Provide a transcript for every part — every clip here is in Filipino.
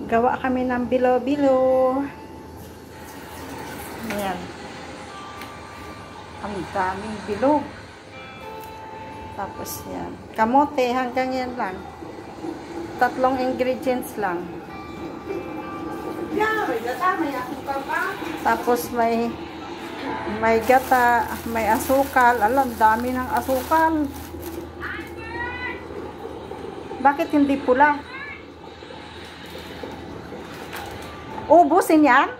Gawa kami ng bilo-bilo. Ayan. Ang daming bilog. Tapos yan. Kamote, hanggang yan lang. 3 ingredients lang. Tapos may gata, may asukal. Alam, dami ng asukal. Bakit hindi pula? Ubusin yan?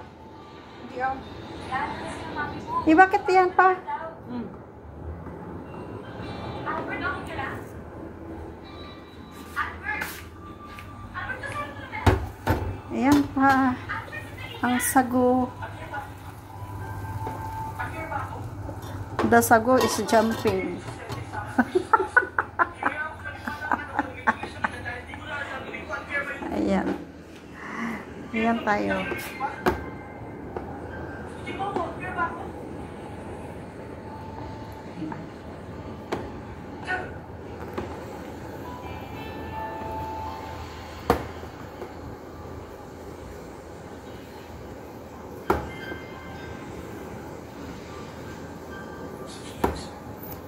Bakit yan pa? Ayan pa. Ang sago. The sago is jumping. Ayan. Ayan tayo.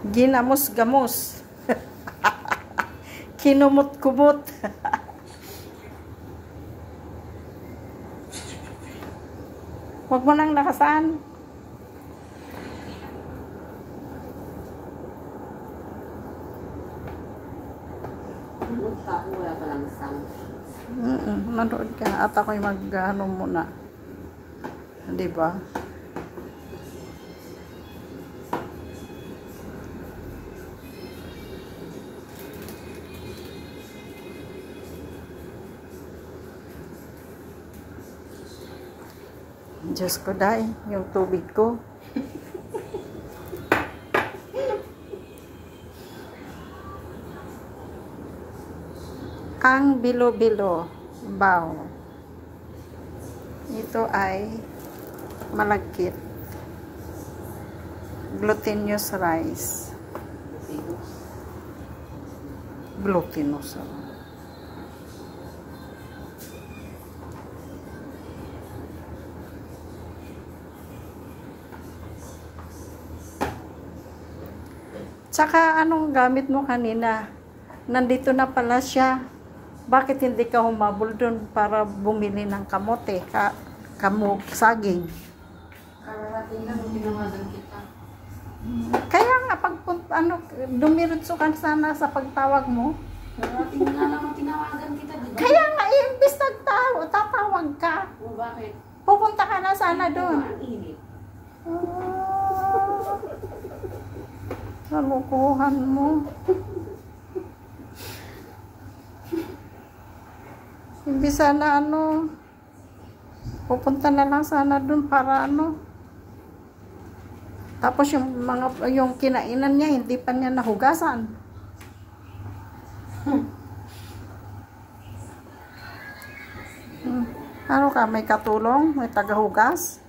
Ginamos-gamos. Kinumot-kumot. Huwag mo nang lakasan. Wala pa lang sound. Manood ka. At ako'y mag-ano muna. Diba? Diyos ko dahil, yung tubig ko. Ang bilo-bilo bao. Ito ay malagkit. Glutinous rice. Glutinous. Tsaka anong gamit mo kanina? Nandito na pala siya. Bakit hindi ka humabol doon para bumili ng kamote, saging? Kararating lang, tinawagan kita. Kaya nga, dumiritso ka sana sa pagtawag mo. Kararating nga lang, tinawagan kita, diba? Kaya nga, imbis tatawag ka. O, bakit? Pupunta ka na sana doon. Ang init. Nalukuhan mo. Hindi sana pupunta na lang sana dun para tapos yung kinainan niya hindi pa niya nahugasan. Ano ka, may katulong, may tagahugas?